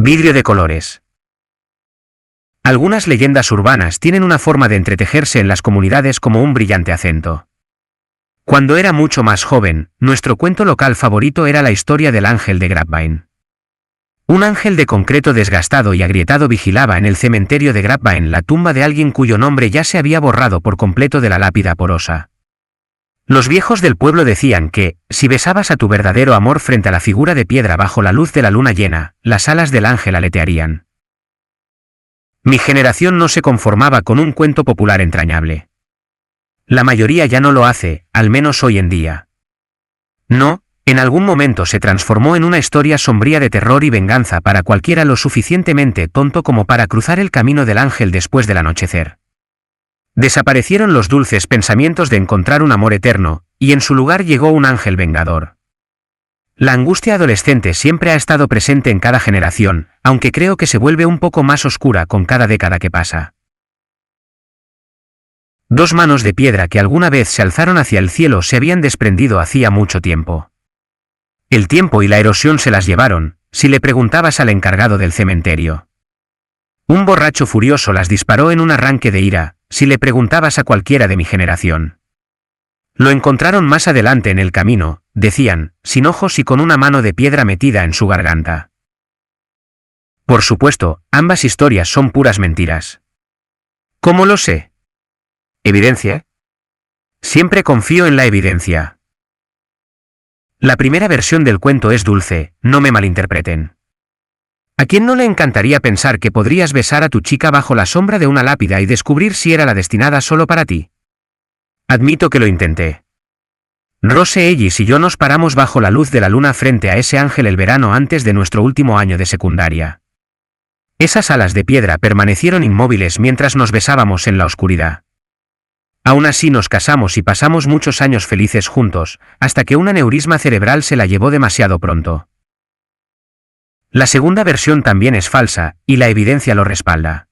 Vidrio de colores. Algunas leyendas urbanas tienen una forma de entretejerse en las comunidades como un brillante acento. Cuando era mucho más joven, nuestro cuento local favorito era la historia del ángel de Grapevine. Un ángel de concreto desgastado y agrietado vigilaba en el cementerio de Grapevine la tumba de alguien cuyo nombre ya se había borrado por completo de la lápida porosa. Los viejos del pueblo decían que, si besabas a tu verdadero amor frente a la figura de piedra bajo la luz de la luna llena, las alas del ángel aletearían. Mi generación no se conformaba con un cuento popular entrañable. La mayoría ya no lo hace, al menos hoy en día. No, en algún momento se transformó en una historia sombría de terror y venganza para cualquiera lo suficientemente tonto como para cruzar el camino del ángel después del anochecer. Desaparecieron los dulces pensamientos de encontrar un amor eterno, y en su lugar llegó un ángel vengador. La angustia adolescente siempre ha estado presente en cada generación, aunque creo que se vuelve un poco más oscura con cada década que pasa. Dos manos de piedra que alguna vez se alzaron hacia el cielo se habían desprendido hacía mucho tiempo. El tiempo y la erosión se las llevaron, si le preguntabas al encargado del cementerio. Un borracho furioso las disparó en un arranque de ira, si le preguntabas a cualquiera de mi generación. Lo encontraron más adelante en el camino, decían, sin ojos y con una mano de piedra metida en su garganta. Por supuesto, ambas historias son puras mentiras. ¿Cómo lo sé? ¿Evidencia? Siempre confío en la evidencia. La primera versión del cuento es dulce, no me malinterpreten. ¿A quién no le encantaría pensar que podrías besar a tu chica bajo la sombra de una lápida y descubrir si era la destinada solo para ti? Admito que lo intenté. Rose Ellis y yo nos paramos bajo la luz de la luna frente a ese ángel el verano antes de nuestro último año de secundaria. Esas alas de piedra permanecieron inmóviles mientras nos besábamos en la oscuridad. Aún así nos casamos y pasamos muchos años felices juntos, hasta que un aneurisma cerebral se la llevó demasiado pronto. La segunda versión también es falsa, y la evidencia lo respalda.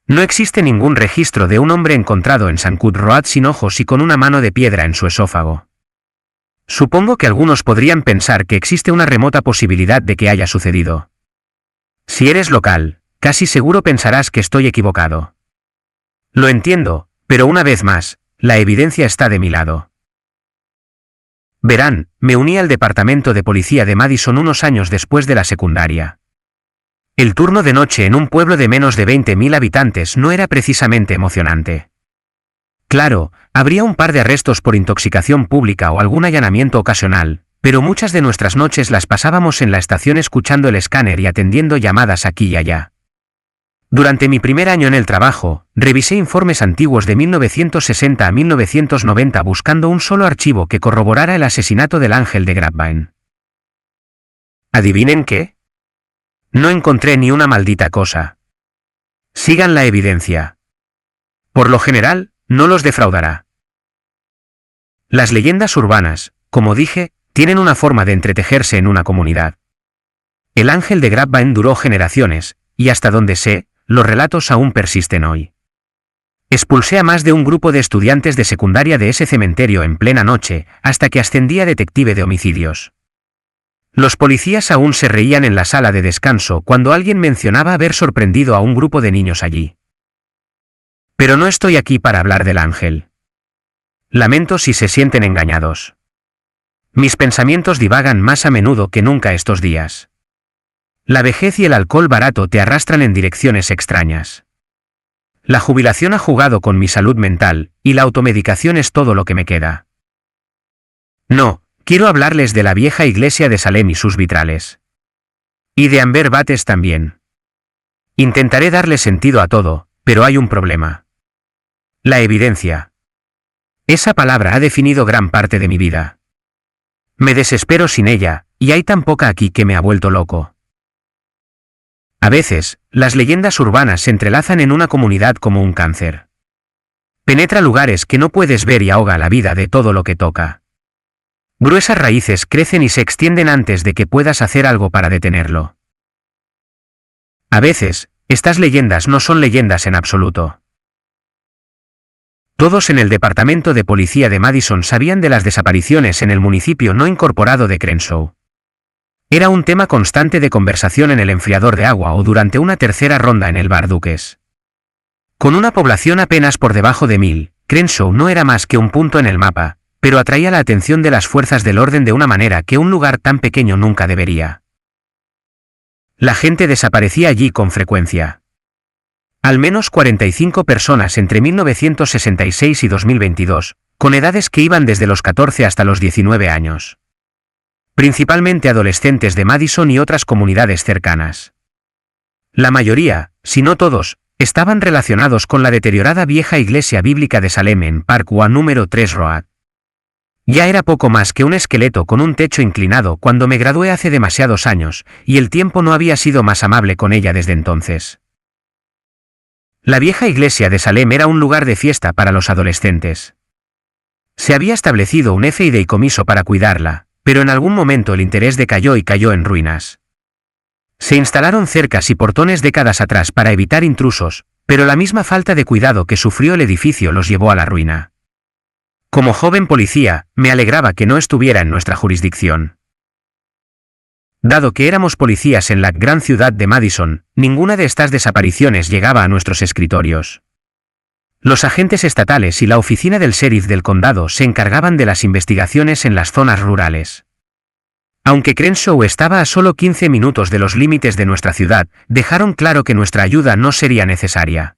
No existe ningún registro de un hombre encontrado en Sancut Road sin ojos y con una mano de piedra en su esófago. Supongo que algunos podrían pensar que existe una remota posibilidad de que haya sucedido. Si eres local, casi seguro pensarás que estoy equivocado. Lo entiendo, pero una vez más, la evidencia está de mi lado. Verán, me uní al departamento de policía de Madison unos años después de la secundaria. El turno de noche en un pueblo de menos de 20.000 habitantes no era precisamente emocionante. Claro, habría un par de arrestos por intoxicación pública o algún allanamiento ocasional, pero muchas de nuestras noches las pasábamos en la estación escuchando el escáner y atendiendo llamadas aquí y allá. Durante mi primer año en el trabajo, revisé informes antiguos de 1960 a 1990 buscando un solo archivo que corroborara el asesinato del ángel de Grapevine. ¿Adivinen qué? No encontré ni una maldita cosa. Sigan la evidencia. Por lo general, no los defraudará. Las leyendas urbanas, como dije, tienen una forma de entretejerse en una comunidad. El ángel de Grapevine duró generaciones, y hasta donde sé, los relatos aún persisten hoy. Expulsé a más de un grupo de estudiantes de secundaria de ese cementerio en plena noche, hasta que ascendí a detective de homicidios. Los policías aún se reían en la sala de descanso cuando alguien mencionaba haber sorprendido a un grupo de niños allí. Pero no estoy aquí para hablar del ángel. Lamento si se sienten engañados. Mis pensamientos divagan más a menudo que nunca estos días. La vejez y el alcohol barato te arrastran en direcciones extrañas. La jubilación ha jugado con mi salud mental, y la automedicación es todo lo que me queda. No, quiero hablarles de la vieja iglesia de Salem y sus vitrales. Y de Amber Bates también. Intentaré darle sentido a todo, pero hay un problema. La evidencia. Esa palabra ha definido gran parte de mi vida. Me desespero sin ella, y hay tan poca aquí que me ha vuelto loco. A veces, las leyendas urbanas se entrelazan en una comunidad como un cáncer. Penetra lugares que no puedes ver y ahoga la vida de todo lo que toca. Gruesas raíces crecen y se extienden antes de que puedas hacer algo para detenerlo. A veces, estas leyendas no son leyendas en absoluto. Todos en el departamento de policía de Madison sabían de las desapariciones en el municipio no incorporado de Crenshaw. Era un tema constante de conversación en el enfriador de agua o durante una tercera ronda en el bar Duques. Con una población apenas por debajo de 1000, Crenshaw no era más que un punto en el mapa, pero atraía la atención de las fuerzas del orden de una manera que un lugar tan pequeño nunca debería. La gente desaparecía allí con frecuencia. Al menos 45 personas entre 1966 y 2022, con edades que iban desde los 14 hasta los 19 años. Principalmente adolescentes de Madison y otras comunidades cercanas. La mayoría, si no todos, estaban relacionados con la deteriorada vieja iglesia bíblica de Salem en Park One número 3 Road. Ya era poco más que un esqueleto con un techo inclinado cuando me gradué hace demasiados años, y el tiempo no había sido más amable con ella desde entonces. La vieja iglesia de Salem era un lugar de fiesta para los adolescentes. Se había establecido un fideicomiso para cuidarla, pero en algún momento el interés decayó y cayó en ruinas. Se instalaron cercas y portones décadas atrás para evitar intrusos, pero la misma falta de cuidado que sufrió el edificio los llevó a la ruina. Como joven policía, me alegraba que no estuviera en nuestra jurisdicción. Dado que éramos policías en la gran ciudad de Madison, ninguna de estas desapariciones llegaba a nuestros escritorios. Los agentes estatales y la oficina del sheriff del condado se encargaban de las investigaciones en las zonas rurales. Aunque Crenshaw estaba a solo 15 minutos de los límites de nuestra ciudad, dejaron claro que nuestra ayuda no sería necesaria.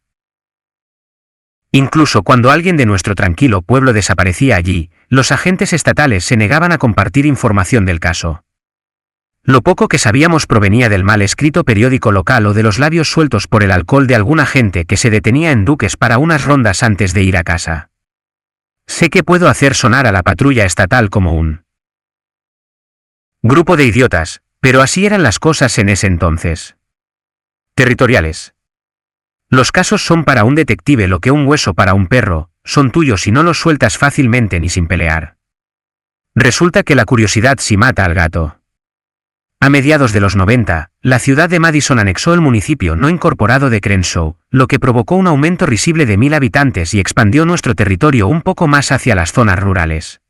Incluso cuando alguien de nuestro tranquilo pueblo desaparecía allí, los agentes estatales se negaban a compartir información del caso. Lo poco que sabíamos provenía del mal escrito periódico local o de los labios sueltos por el alcohol de algún agente que se detenía en Duques para unas rondas antes de ir a casa. Sé que puedo hacer sonar a la patrulla estatal como un grupo de idiotas, pero así eran las cosas en ese entonces. Territoriales. Los casos son para un detective lo que un hueso para un perro, son tuyos y no los sueltas fácilmente ni sin pelear. Resulta que la curiosidad sí mata al gato. A mediados de los 90, la ciudad de Madison anexó el municipio no incorporado de Crenshaw, lo que provocó un aumento risible de 1000 habitantes y expandió nuestro territorio un poco más hacia las zonas rurales.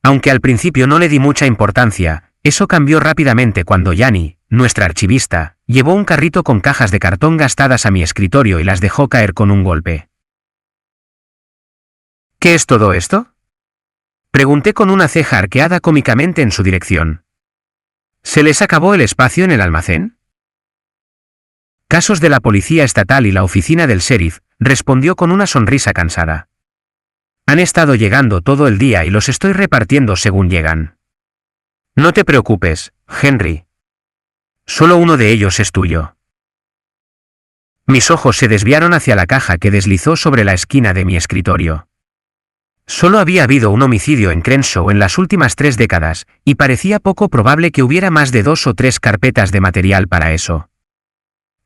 Aunque al principio no le di mucha importancia, eso cambió rápidamente cuando Janie, nuestra archivista, llevó un carrito con cajas de cartón gastadas a mi escritorio y las dejó caer con un golpe. ¿Qué es todo esto?, pregunté con una ceja arqueada cómicamente en su dirección. ¿Se les acabó el espacio en el almacén? Casos de la policía estatal y la oficina del sheriff, respondió con una sonrisa cansada. Han estado llegando todo el día y los estoy repartiendo según llegan. No te preocupes, Henry. Solo uno de ellos es tuyo. Mis ojos se desviaron hacia la caja que deslizó sobre la esquina de mi escritorio. Solo había habido un homicidio en Crenshaw en las últimas 3 décadas, y parecía poco probable que hubiera más de 2 o 3 carpetas de material para eso.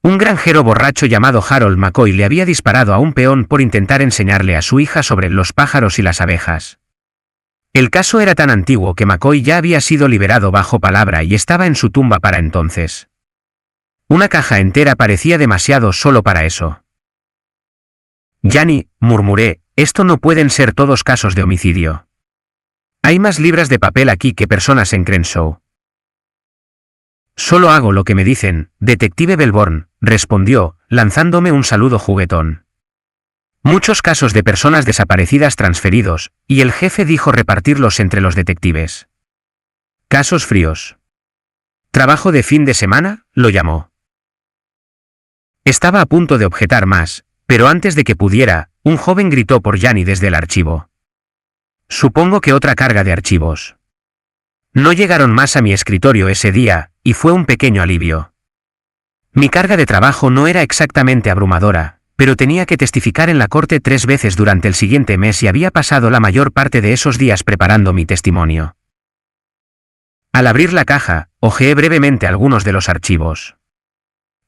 Un granjero borracho llamado Harold McCoy le había disparado a un peón por intentar enseñarle a su hija sobre los pájaros y las abejas. El caso era tan antiguo que McCoy ya había sido liberado bajo palabra y estaba en su tumba para entonces. Una caja entera parecía demasiado solo para eso. Janie, murmuré, esto no pueden ser todos casos de homicidio. Hay más libras de papel aquí que personas en Crenshaw. Solo hago lo que me dicen, detective Belborn, respondió, lanzándome un saludo juguetón. Muchos casos de personas desaparecidas transferidos, y el jefe dijo repartirlos entre los detectives. Casos fríos. ¿Trabajo de fin de semana?, lo llamó. Estaba a punto de objetar más, pero antes de que pudiera, un joven gritó por Janie desde el archivo. Supongo que otra carga de archivos. No llegaron más a mi escritorio ese día, y fue un pequeño alivio. Mi carga de trabajo no era exactamente abrumadora, pero tenía que testificar en la corte 3 veces durante el siguiente mes y había pasado la mayor parte de esos días preparando mi testimonio. Al abrir la caja, hojeé brevemente algunos de los archivos.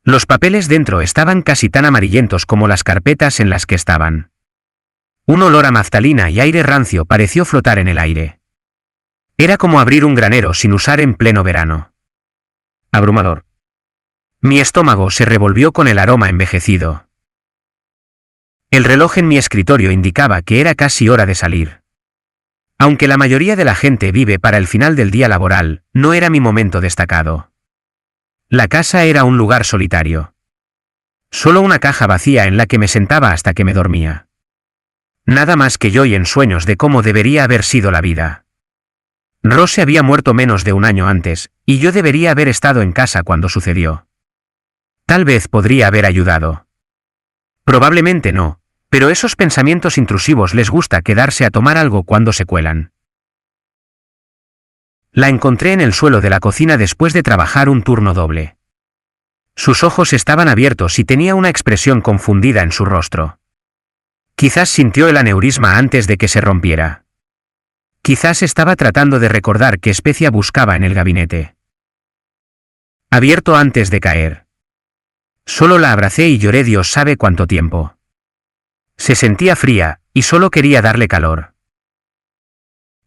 Los papeles dentro estaban casi tan amarillentos como las carpetas en las que estaban. Un olor a naftalina y aire rancio pareció flotar en el aire. Era como abrir un granero sin usar en pleno verano. Abrumador. Mi estómago se revolvió con el aroma envejecido. El reloj en mi escritorio indicaba que era casi hora de salir. Aunque la mayoría de la gente vive para el final del día laboral, no era mi momento destacado. La casa era un lugar solitario. Solo una caja vacía en la que me sentaba hasta que me dormía. Nada más que yo y ensueños de cómo debería haber sido la vida. Rose había muerto menos de un año antes, y yo debería haber estado en casa cuando sucedió. Tal vez podría haber ayudado. Probablemente no, pero esos pensamientos intrusivos les gusta quedarse a tomar algo cuando se cuelan. La encontré en el suelo de la cocina después de trabajar un turno doble. Sus ojos estaban abiertos y tenía una expresión confundida en su rostro. Quizás sintió el aneurisma antes de que se rompiera. Quizás estaba tratando de recordar qué especia buscaba en el gabinete. Abierto antes de caer. Solo la abracé y lloré Dios sabe cuánto tiempo. Se sentía fría, y solo quería darle calor.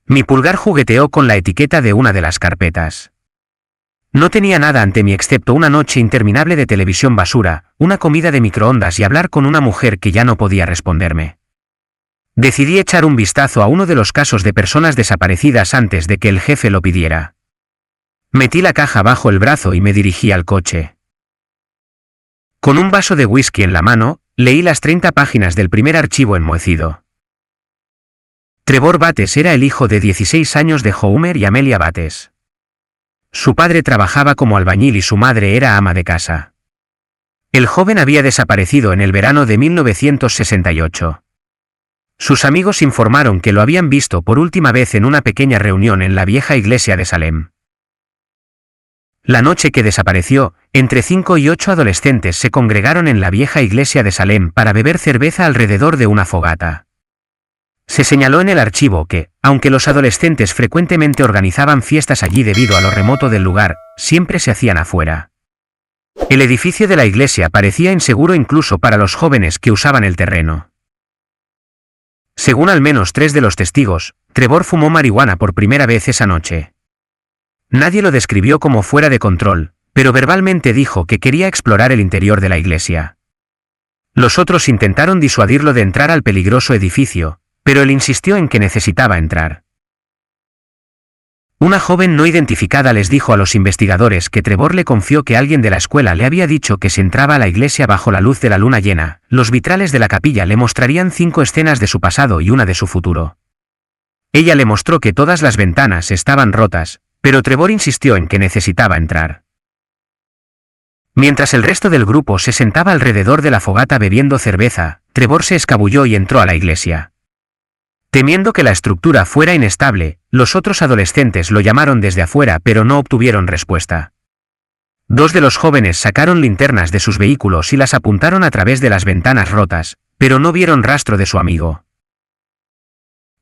Mi pulgar jugueteó con la etiqueta de una de las carpetas. No tenía nada ante mí excepto una noche interminable de televisión basura, una comida de microondas y hablar con una mujer que ya no podía responderme. Decidí echar un vistazo a uno de los casos de personas desaparecidas antes de que el jefe lo pidiera. Metí la caja bajo el brazo y me dirigí al coche. Con un vaso de whisky en la mano, leí las 30 páginas del primer archivo enmohecido. Trevor Bates era el hijo de 16 años de Homer y Amelia Bates. Su padre trabajaba como albañil y su madre era ama de casa. El joven había desaparecido en el verano de 1968. Sus amigos informaron que lo habían visto por última vez en una pequeña reunión en la vieja iglesia de Salem. La noche que desapareció, entre 5 y 8 adolescentes se congregaron en la vieja iglesia de Salem para beber cerveza alrededor de una fogata. Se señaló en el archivo que, aunque los adolescentes frecuentemente organizaban fiestas allí debido a lo remoto del lugar, siempre se hacían afuera. El edificio de la iglesia parecía inseguro incluso para los jóvenes que usaban el terreno. Según al menos 3 de los testigos, Trevor fumó marihuana por primera vez esa noche. Nadie lo describió como fuera de control, pero verbalmente dijo que quería explorar el interior de la iglesia. Los otros intentaron disuadirlo de entrar al peligroso edificio, pero él insistió en que necesitaba entrar. Una joven no identificada les dijo a los investigadores que Trevor le confió que alguien de la escuela le había dicho que si entraba a la iglesia bajo la luz de la luna llena, los vitrales de la capilla le mostrarían 5 escenas de su pasado y una de su futuro. Ella le mostró que todas las ventanas estaban rotas, pero Trevor insistió en que necesitaba entrar. Mientras el resto del grupo se sentaba alrededor de la fogata bebiendo cerveza, Trevor se escabulló y entró a la iglesia. Temiendo que la estructura fuera inestable, los otros adolescentes lo llamaron desde afuera pero no obtuvieron respuesta. 2 de los jóvenes sacaron linternas de sus vehículos y las apuntaron a través de las ventanas rotas, pero no vieron rastro de su amigo.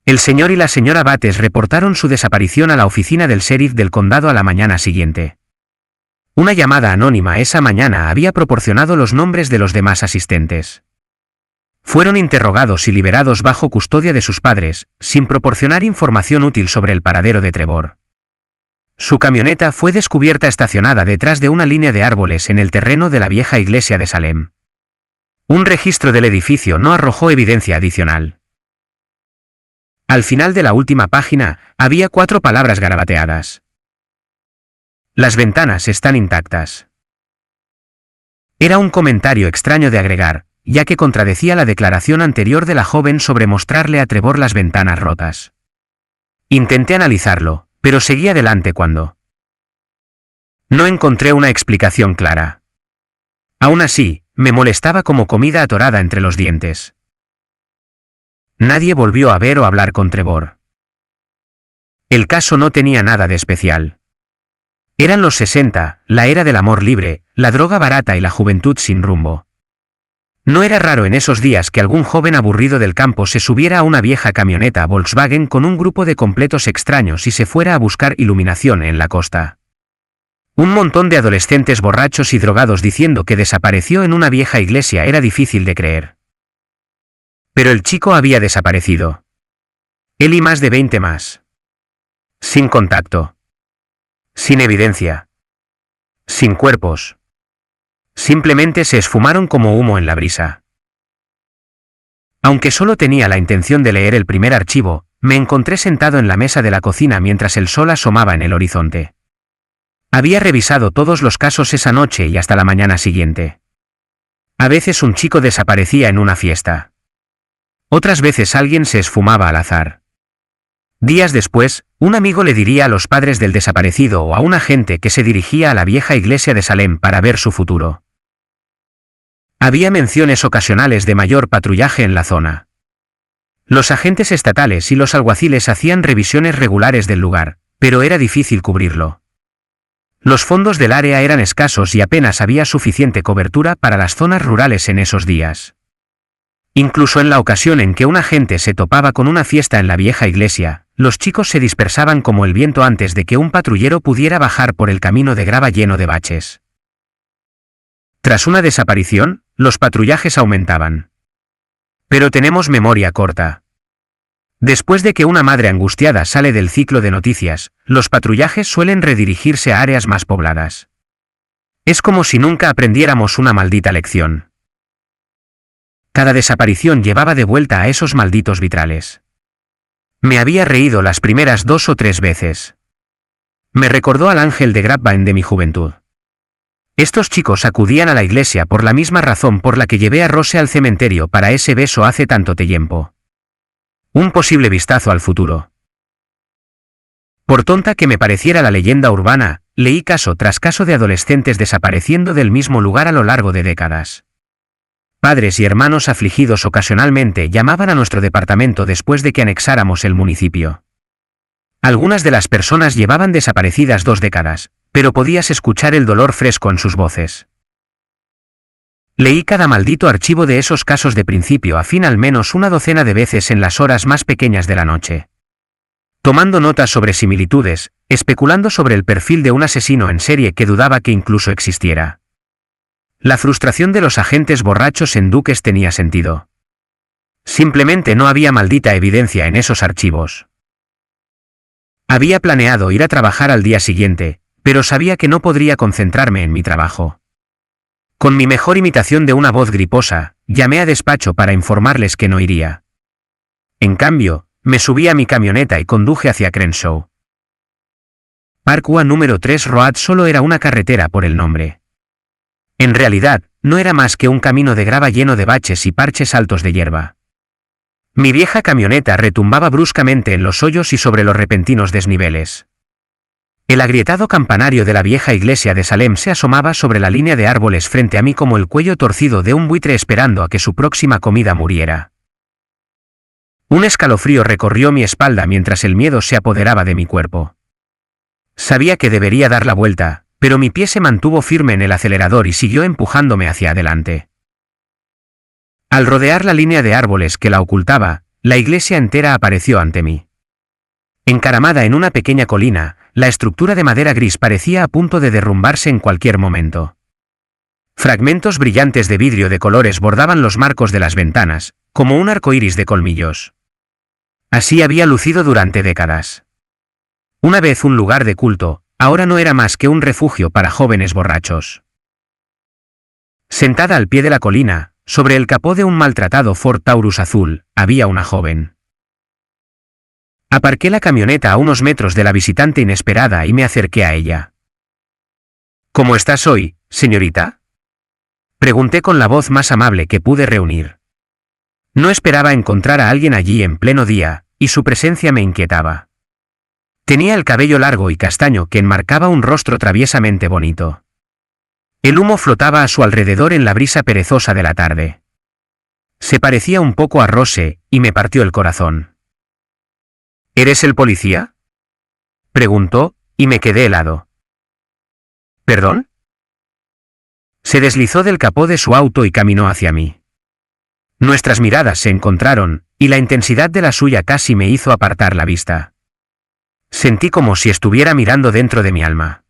El señor y la señora Bates reportaron su desaparición a la oficina del sheriff del condado a la mañana siguiente. Una llamada anónima esa mañana había proporcionado los nombres de los demás asistentes. Fueron interrogados y liberados bajo custodia de sus padres, sin proporcionar información útil sobre el paradero de Trevor. Su camioneta fue descubierta estacionada detrás de una línea de árboles en el terreno de la vieja iglesia de Salem. Un registro del edificio no arrojó evidencia adicional. Al final de la última página, había 4 palabras garabateadas. Las ventanas están intactas. Era un comentario extraño de agregar, ya que contradecía la declaración anterior de la joven sobre mostrarle a Trevor las ventanas rotas. Intenté analizarlo, pero seguí adelante cuando no encontré una explicación clara. Aún así, me molestaba como comida atorada entre los dientes. Nadie volvió a ver o hablar con Trevor. El caso no tenía nada de especial. Eran los 60, la era del amor libre, la droga barata y la juventud sin rumbo. No era raro en esos días que algún joven aburrido del campo se subiera a una vieja camioneta Volkswagen con un grupo de completos extraños y se fuera a buscar iluminación en la costa. Un montón de adolescentes borrachos y drogados diciendo que desapareció en una vieja iglesia era difícil de creer. Pero el chico había desaparecido. Él y más de 20 más. Sin contacto. Sin evidencia. Sin cuerpos. Simplemente se esfumaron como humo en la brisa. Aunque solo tenía la intención de leer el primer archivo, me encontré sentado en la mesa de la cocina mientras el sol asomaba en el horizonte. Había revisado todos los casos esa noche y hasta la mañana siguiente. A veces un chico desaparecía en una fiesta. Otras veces alguien se esfumaba al azar. Días después, un amigo le diría a los padres del desaparecido o a un agente que se dirigía a la vieja iglesia de Salem para ver su futuro. Había menciones ocasionales de mayor patrullaje en la zona. Los agentes estatales y los alguaciles hacían revisiones regulares del lugar, pero era difícil cubrirlo. Los fondos del área eran escasos y apenas había suficiente cobertura para las zonas rurales en esos días. Incluso en la ocasión en que un agente se topaba con una fiesta en la vieja iglesia, los chicos se dispersaban como el viento antes de que un patrullero pudiera bajar por el camino de grava lleno de baches. Tras una desaparición, los patrullajes aumentaban. Pero tenemos memoria corta. Después de que una madre angustiada sale del ciclo de noticias, los patrullajes suelen redirigirse a áreas más pobladas. Es como si nunca aprendiéramos una maldita lección. Cada desaparición llevaba de vuelta a esos malditos vitrales. Me había reído las primeras 2 o 3 veces. Me recordó al ángel de Grapevine de mi juventud. Estos chicos acudían a la iglesia por la misma razón por la que llevé a Rose al cementerio para ese beso hace tanto tiempo. Un posible vistazo al futuro. Por tonta que me pareciera la leyenda urbana, leí caso tras caso de adolescentes desapareciendo del mismo lugar a lo largo de décadas. Padres y hermanos afligidos ocasionalmente llamaban a nuestro departamento después de que anexáramos el municipio. Algunas de las personas llevaban desaparecidas 2 décadas, pero podías escuchar el dolor fresco en sus voces. Leí cada maldito archivo de esos casos de principio a fin al menos una docena de veces en las horas más pequeñas de la noche. Tomando notas sobre similitudes, especulando sobre el perfil de un asesino en serie que dudaba que incluso existiera. La frustración de los agentes borrachos en Duques tenía sentido. Simplemente no había maldita evidencia en esos archivos. Había planeado ir a trabajar al día siguiente, pero sabía que no podría concentrarme en mi trabajo. Con mi mejor imitación de una voz griposa, llamé a despacho para informarles que no iría. En cambio, me subí a mi camioneta y conduje hacia Crenshaw. Parkway número 3 Road solo era una carretera por el nombre. En realidad, no era más que un camino de grava lleno de baches y parches altos de hierba. Mi vieja camioneta retumbaba bruscamente en los hoyos y sobre los repentinos desniveles. El agrietado campanario de la vieja iglesia de Salem se asomaba sobre la línea de árboles frente a mí como el cuello torcido de un buitre esperando a que su próxima comida muriera. Un escalofrío recorrió mi espalda mientras el miedo se apoderaba de mi cuerpo. Sabía que debería dar la vuelta, pero mi pie se mantuvo firme en el acelerador y siguió empujándome hacia adelante. Al rodear la línea de árboles que la ocultaba, la iglesia entera apareció ante mí. Encaramada en una pequeña colina, la estructura de madera gris parecía a punto de derrumbarse en cualquier momento. Fragmentos brillantes de vidrio de colores bordaban los marcos de las ventanas, como un arco iris de colmillos. Así había lucido durante décadas. Una vez un lugar de culto, ahora no era más que un refugio para jóvenes borrachos. Sentada al pie de la colina, sobre el capó de un maltratado Ford Taurus azul, había una joven. Aparqué la camioneta a unos metros de la visitante inesperada y me acerqué a ella. ¿Cómo estás hoy, señorita?, pregunté con la voz más amable que pude reunir. No esperaba encontrar a alguien allí en pleno día, y su presencia me inquietaba. Tenía el cabello largo y castaño que enmarcaba un rostro traviesamente bonito. El humo flotaba a su alrededor en la brisa perezosa de la tarde. Se parecía un poco a Rose, y me partió el corazón. ¿Eres el policía?, preguntó, y me quedé helado. ¿Perdón? Se deslizó del capó de su auto y caminó hacia mí. Nuestras miradas se encontraron, y la intensidad de la suya casi me hizo apartar la vista. Sentí como si estuviera mirando dentro de mi alma.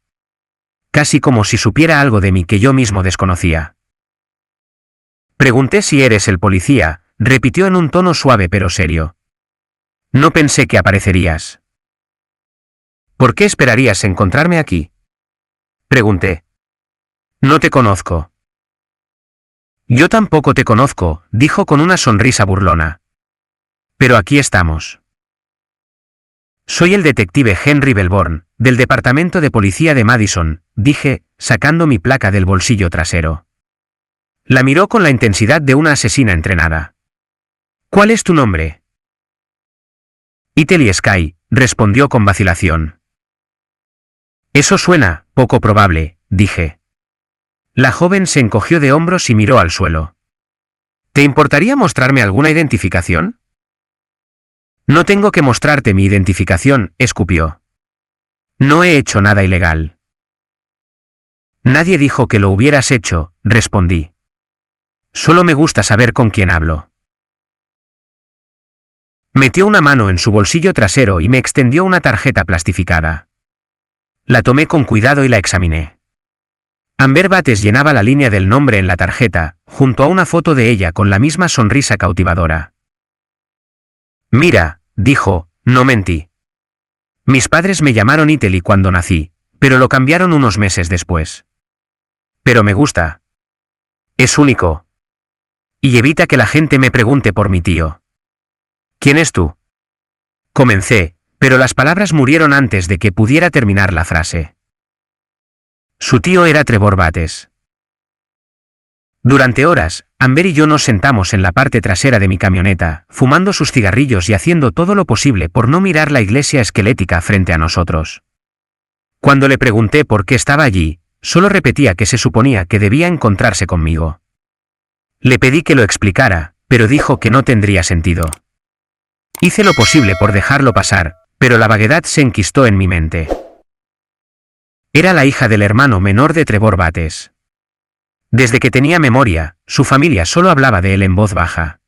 Casi como si supiera algo de mí que yo mismo desconocía. Pregunté si eres el policía, repitió en un tono suave pero serio. No pensé que aparecerías. ¿Por qué esperarías encontrarme aquí?, pregunté. No te conozco. Yo tampoco te conozco, dijo con una sonrisa burlona. Pero aquí estamos. Soy el detective Henry Belborn, del Departamento de Policía de Madison, dije, sacando mi placa del bolsillo trasero. La miró con la intensidad de una asesina entrenada. ¿Cuál es tu nombre? Italy Sky, respondió con vacilación. Eso suena poco probable, dije. La joven se encogió de hombros y miró al suelo. ¿Te importaría mostrarme alguna identificación? No tengo que mostrarte mi identificación, escupió. No he hecho nada ilegal. Nadie dijo que lo hubieras hecho, respondí. Solo me gusta saber con quién hablo. Metió una mano en su bolsillo trasero y me extendió una tarjeta plastificada. La tomé con cuidado y la examiné. Amber Bates llenaba la línea del nombre en la tarjeta, junto a una foto de ella con la misma sonrisa cautivadora. Mira, dijo, no mentí. Mis padres me llamaron Italy cuando nací, pero lo cambiaron unos meses después. Pero me gusta. Es único. Y evita que la gente me pregunte por mi tío. ¿Quién es tú? Comencé, pero las palabras murieron antes de que pudiera terminar la frase. Su tío era Trevor Bates. Durante horas, Amber y yo nos sentamos en la parte trasera de mi camioneta, fumando sus cigarrillos y haciendo todo lo posible por no mirar la iglesia esquelética frente a nosotros. Cuando le pregunté por qué estaba allí, solo repetía que se suponía que debía encontrarse conmigo. Le pedí que lo explicara, pero dijo que no tendría sentido. Hice lo posible por dejarlo pasar, pero la vaguedad se enquistó en mi mente. Era la hija del hermano menor de Trevor Bates. Desde que tenía memoria, su familia solo hablaba de él en voz baja.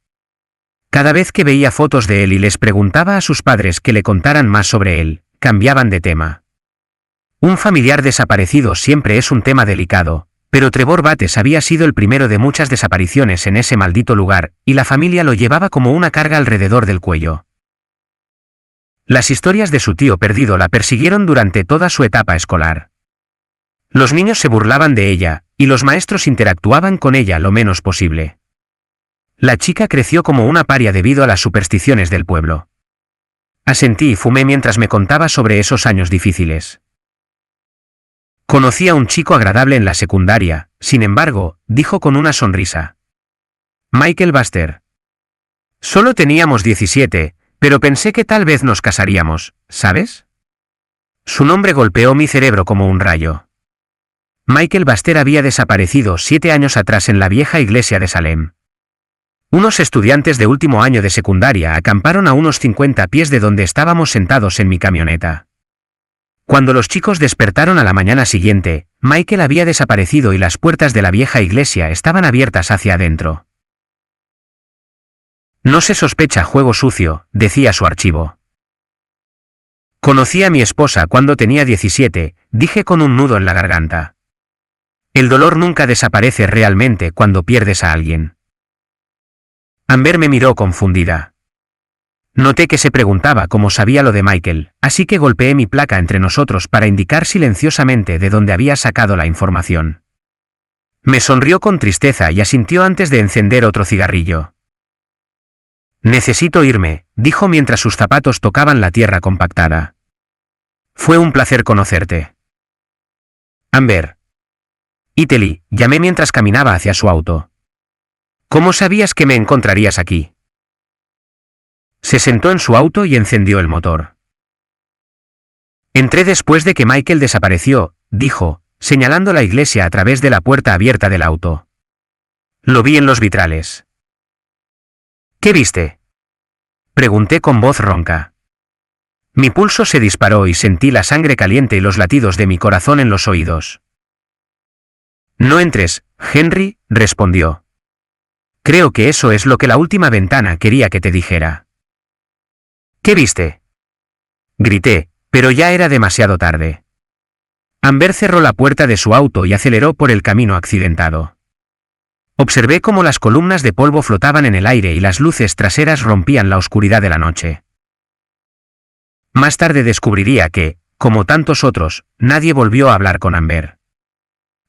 Cada vez que veía fotos de él y les preguntaba a sus padres que le contaran más sobre él, cambiaban de tema. Un familiar desaparecido siempre es un tema delicado, pero Trevor Bates había sido el primero de muchas desapariciones en ese maldito lugar, y la familia lo llevaba como una carga alrededor del cuello. Las historias de su tío perdido la persiguieron durante toda su etapa escolar. Los niños se burlaban de ella, y los maestros interactuaban con ella lo menos posible. La chica creció como una paria debido a las supersticiones del pueblo. Asentí y fumé mientras me contaba sobre esos años difíciles. Conocí a un chico agradable en la secundaria, sin embargo, dijo con una sonrisa. Michael Buster. Solo teníamos 17, pero pensé que tal vez nos casaríamos, ¿sabes? Su nombre golpeó mi cerebro como un rayo. Michael Buster había desaparecido 7 años atrás en la vieja iglesia de Salem. Unos estudiantes de último año de secundaria acamparon a unos 50 pies de donde estábamos sentados en mi camioneta. Cuando los chicos despertaron a la mañana siguiente, Michael había desaparecido y las puertas de la vieja iglesia estaban abiertas hacia adentro. No se sospecha juego sucio, decía su archivo. Conocí a mi esposa cuando tenía 17, dije con un nudo en la garganta. El dolor nunca desaparece realmente cuando pierdes a alguien. Amber me miró confundida. Noté que se preguntaba cómo sabía lo de Michael, así que golpeé mi placa entre nosotros para indicar silenciosamente de dónde había sacado la información. Me sonrió con tristeza y asintió antes de encender otro cigarrillo. Necesito irme, dijo mientras sus zapatos tocaban la tierra compactada. Fue un placer conocerte. Amber. Italy, llamé mientras caminaba hacia su auto. ¿Cómo sabías que me encontrarías aquí? Se sentó en su auto y encendió el motor. Entré después de que Michael desapareció, dijo, señalando la iglesia a través de la puerta abierta del auto. Lo vi en los vitrales. ¿Qué viste? Pregunté con voz ronca. Mi pulso se disparó y sentí la sangre caliente y los latidos de mi corazón en los oídos. No entres, Henry, respondió. Creo que eso es lo que la última ventana quería que te dijera. ¿Qué viste? Grité, pero ya era demasiado tarde. Amber cerró la puerta de su auto y aceleró por el camino accidentado. Observé cómo las columnas de polvo flotaban en el aire y las luces traseras rompían la oscuridad de la noche. Más tarde descubriría que, como tantos otros, nadie volvió a hablar con Amber.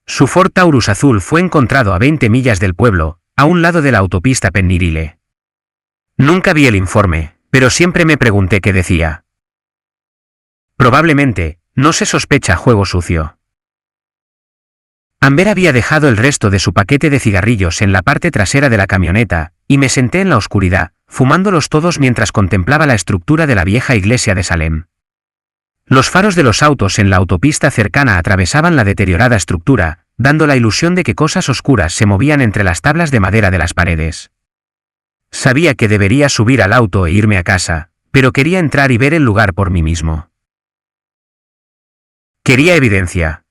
Su Ford Taurus azul fue encontrado a 20 millas del pueblo, a un lado de la autopista Pennyrile. Nunca vi el informe, pero siempre me pregunté qué decía. Probablemente, no se sospecha juego sucio. Amber había dejado el resto de su paquete de cigarrillos en la parte trasera de la camioneta, y me senté en la oscuridad, fumándolos todos mientras contemplaba la estructura de la vieja iglesia de Salem. Los faros de los autos en la autopista cercana atravesaban la deteriorada estructura, dando la ilusión de que cosas oscuras se movían entre las tablas de madera de las paredes. Sabía que debería subir al auto e irme a casa, pero quería entrar y ver el lugar por mí mismo. Quería evidencia.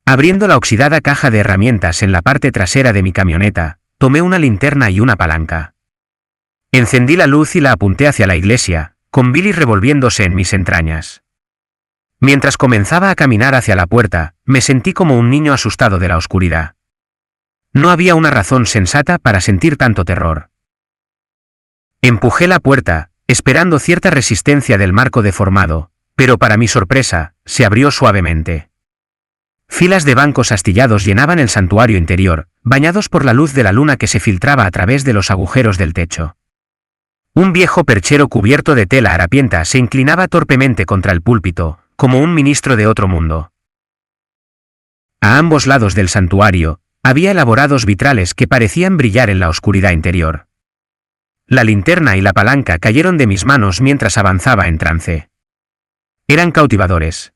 Abriendo la oxidada caja de herramientas en la parte trasera de mi camioneta, tomé una linterna y una palanca. Encendí la luz y la apunté hacia la iglesia, con Billy revolviéndose en mis entrañas. Mientras comenzaba a caminar hacia la puerta, me sentí como un niño asustado de la oscuridad. No había una razón sensata para sentir tanto terror. Empujé la puerta, esperando cierta resistencia del marco deformado, pero para mi sorpresa, se abrió suavemente. Filas de bancos astillados llenaban el santuario interior, bañados por la luz de la luna que se filtraba a través de los agujeros del techo. Un viejo perchero cubierto de tela harapienta se inclinaba torpemente contra el púlpito, como un ministro de otro mundo. A ambos lados del santuario, había elaborados vitrales que parecían brillar en la oscuridad interior. La linterna y la palanca cayeron de mis manos mientras avanzaba en trance. Eran cautivadores.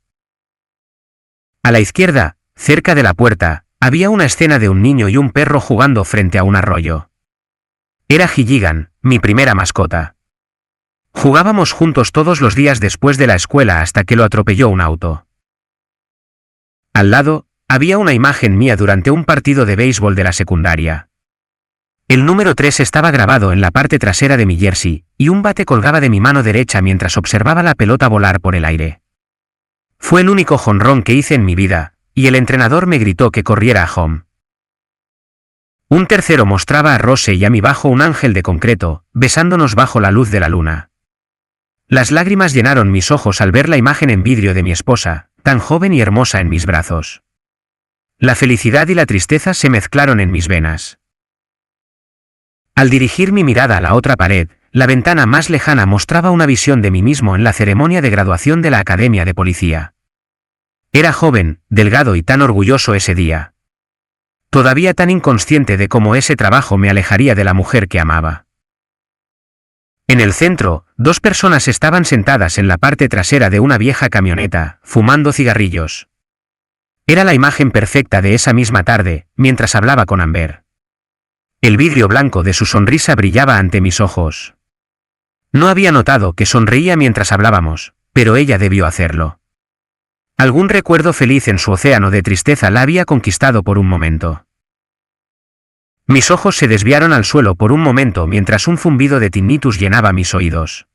A la izquierda, cerca de la puerta, había una escena de un niño y un perro jugando frente a un arroyo. Era Gilligan, mi primera mascota. Jugábamos juntos todos los días después de la escuela hasta que lo atropelló un auto. Al lado, había una imagen mía durante un partido de béisbol de la secundaria. El número 3 estaba grabado en la parte trasera de mi jersey, y un bate colgaba de mi mano derecha mientras observaba la pelota volar por el aire. Fue el único jonrón que hice en mi vida, y el entrenador me gritó que corriera a home. Un tercero mostraba a Rose y a mí bajo un ángel de concreto, besándonos bajo la luz de la luna. Las lágrimas llenaron mis ojos al ver la imagen en vidrio de mi esposa, tan joven y hermosa en mis brazos. La felicidad y la tristeza se mezclaron en mis venas. Al dirigir mi mirada a la otra pared, la ventana más lejana mostraba una visión de mí mismo en la ceremonia de graduación de la Academia de Policía. Era joven, delgado y tan orgulloso ese día. Todavía tan inconsciente de cómo ese trabajo me alejaría de la mujer que amaba. En el centro, 2 personas estaban sentadas en la parte trasera de una vieja camioneta, fumando cigarrillos. Era la imagen perfecta de esa misma tarde, mientras hablaba con Amber. El vidrio blanco de su sonrisa brillaba ante mis ojos. No había notado que sonreía mientras hablábamos, pero ella debió hacerlo. Algún recuerdo feliz en su océano de tristeza la había conquistado por un momento. Mis ojos se desviaron al suelo por un momento mientras un zumbido de tinnitus llenaba mis oídos.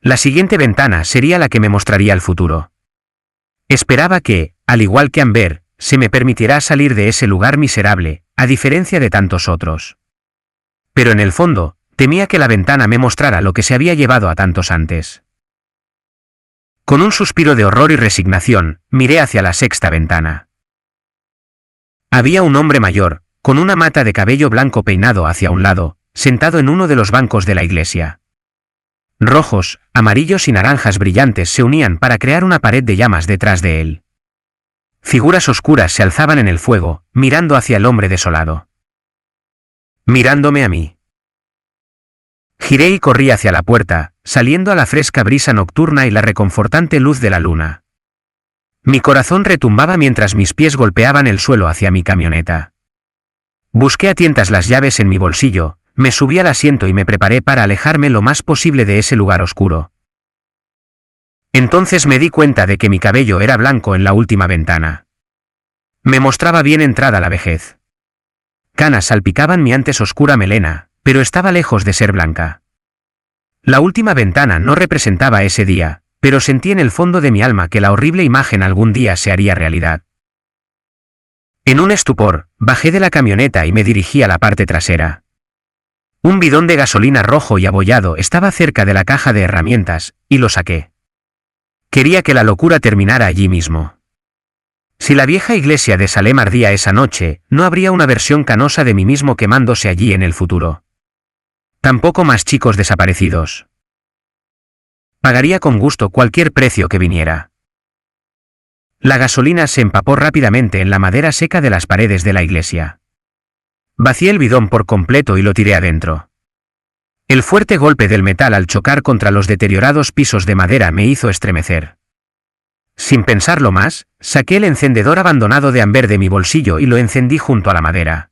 La siguiente ventana sería la que me mostraría el futuro. Esperaba que, al igual que Amber, se me permitiera salir de ese lugar miserable, a diferencia de tantos otros. Pero en el fondo, temía que la ventana me mostrara lo que se había llevado a tantos antes. Con un suspiro de horror y resignación, miré hacia la 6ª ventana. Había un hombre mayor, con una mata de cabello blanco peinado hacia un lado, sentado en uno de los bancos de la iglesia. Rojos, amarillos y naranjas brillantes se unían para crear una pared de llamas detrás de él. Figuras oscuras se alzaban en el fuego, mirando hacia el hombre desolado. Mirándome a mí. Giré y corrí hacia la puerta, saliendo a la fresca brisa nocturna y la reconfortante luz de la luna. Mi corazón retumbaba mientras mis pies golpeaban el suelo hacia mi camioneta. Busqué a tientas las llaves en mi bolsillo, me subí al asiento y me preparé para alejarme lo más posible de ese lugar oscuro. Entonces me di cuenta de que mi cabello era blanco en la última ventana. Me mostraba bien entrada la vejez. Canas salpicaban mi antes oscura melena, pero estaba lejos de ser blanca. La última ventana no representaba ese día, pero sentí en el fondo de mi alma que la horrible imagen algún día se haría realidad. En un estupor, bajé de la camioneta y me dirigí a la parte trasera. Un bidón de gasolina rojo y abollado estaba cerca de la caja de herramientas, y lo saqué. Quería que la locura terminara allí mismo. Si la vieja iglesia de Salem ardía esa noche, no habría una versión canosa de mí mismo quemándose allí en el futuro. Tampoco más chicos desaparecidos. Pagaría con gusto cualquier precio que viniera. La gasolina se empapó rápidamente en la madera seca de las paredes de la iglesia. Vacié el bidón por completo y lo tiré adentro. El fuerte golpe del metal al chocar contra los deteriorados pisos de madera me hizo estremecer. Sin pensarlo más, saqué el encendedor abandonado de Amber de mi bolsillo y lo encendí junto a la madera.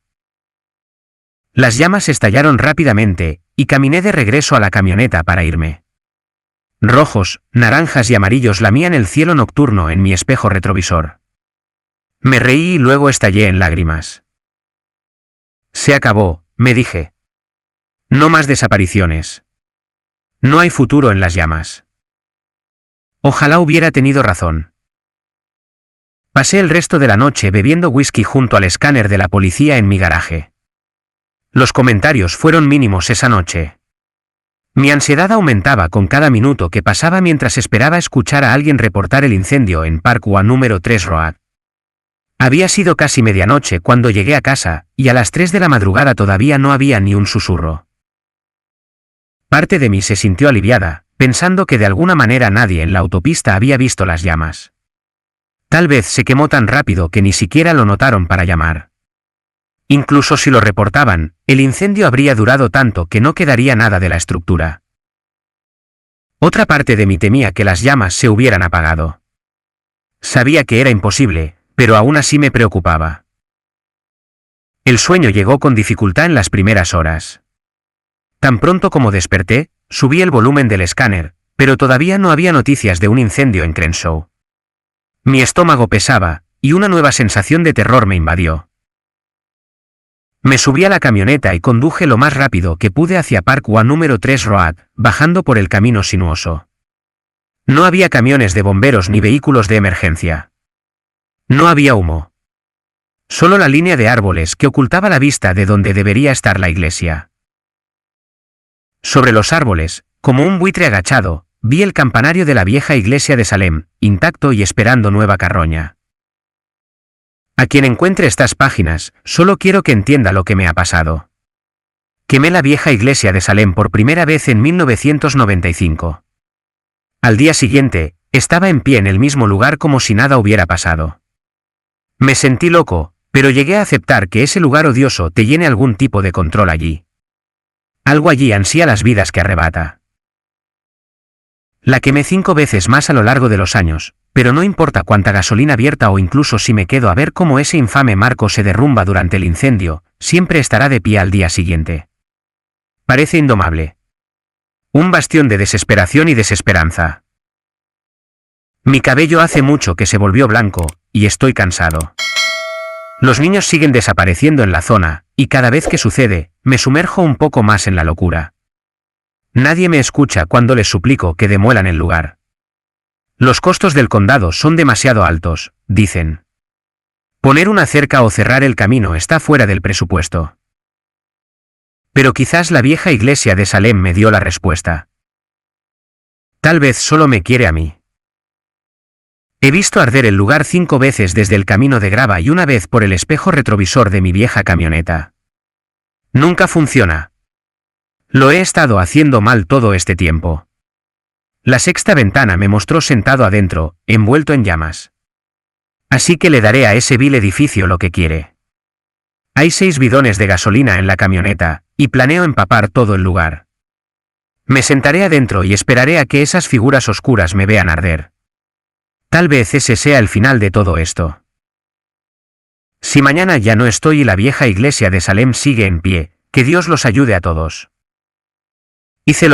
Las llamas estallaron rápidamente, y caminé de regreso a la camioneta para irme. Rojos, naranjas y amarillos lamían el cielo nocturno en mi espejo retrovisor. Me reí y luego estallé en lágrimas. Se acabó, me dije. No más desapariciones. No hay futuro en las llamas. Ojalá hubiera tenido razón. Pasé el resto de la noche bebiendo whisky junto al escáner de la policía en mi garaje. Los comentarios fueron mínimos esa noche. Mi ansiedad aumentaba con cada minuto que pasaba mientras esperaba escuchar a alguien reportar el incendio en Parkway número 3 Road. Había sido casi medianoche cuando llegué a casa, y a las 3 de la madrugada todavía no había ni un susurro. Parte de mí se sintió aliviada, pensando que de alguna manera nadie en la autopista había visto las llamas. Tal vez se quemó tan rápido que ni siquiera lo notaron para llamar. Incluso si lo reportaban, el incendio habría durado tanto que no quedaría nada de la estructura. Otra parte de mí temía que las llamas se hubieran apagado. Sabía que era imposible, pero aún así me preocupaba. El sueño llegó con dificultad en las primeras horas. Tan pronto como desperté, subí el volumen del escáner, pero todavía no había noticias de un incendio en Crenshaw. Mi estómago pesaba, y una nueva sensación de terror me invadió. Me subí a la camioneta y conduje lo más rápido que pude hacia Parkway número 3 Road, bajando por el camino sinuoso. No había camiones de bomberos ni vehículos de emergencia. No había humo. Solo la línea de árboles que ocultaba la vista de donde debería estar la iglesia. Sobre los árboles, como un buitre agachado, vi el campanario de la vieja iglesia de Salem, intacto y esperando nueva carroña. A quien encuentre estas páginas, solo quiero que entienda lo que me ha pasado. Quemé la vieja iglesia de Salem por primera vez en 1995. Al día siguiente, estaba en pie en el mismo lugar como si nada hubiera pasado. Me sentí loco, pero llegué a aceptar que ese lugar odioso te llene algún tipo de control allí. Algo allí ansía las vidas que arrebata. La quemé 5 veces más a lo largo de los años, pero no importa cuánta gasolina vierta o incluso si me quedo a ver cómo ese infame marco se derrumba durante el incendio, siempre estará de pie al día siguiente. Parece indomable. Un bastión de desesperación y desesperanza. Mi cabello hace mucho que se volvió blanco, y estoy cansado. Los niños siguen desapareciendo en la zona, y cada vez que sucede, me sumerjo un poco más en la locura. Nadie me escucha cuando les suplico que demuelan el lugar. Los costos del condado son demasiado altos, dicen. Poner una cerca o cerrar el camino está fuera del presupuesto. Pero quizás la vieja iglesia de Salem me dio la respuesta. Tal vez solo me quiere a mí. He visto arder el lugar 5 veces desde el camino de grava y una vez por el espejo retrovisor de mi vieja camioneta. Nunca funciona. Lo he estado haciendo mal todo este tiempo. La sexta ventana me mostró sentado adentro, envuelto en llamas. Así que le daré a ese vil edificio lo que quiere. Hay 6 bidones de gasolina en la camioneta, y planeo empapar todo el lugar. Me sentaré adentro y esperaré a que esas figuras oscuras me vean arder. Tal vez ese sea el final de todo esto. Si mañana ya no estoy y la vieja iglesia de Salem sigue en pie, que Dios los ayude a todos. Hice lo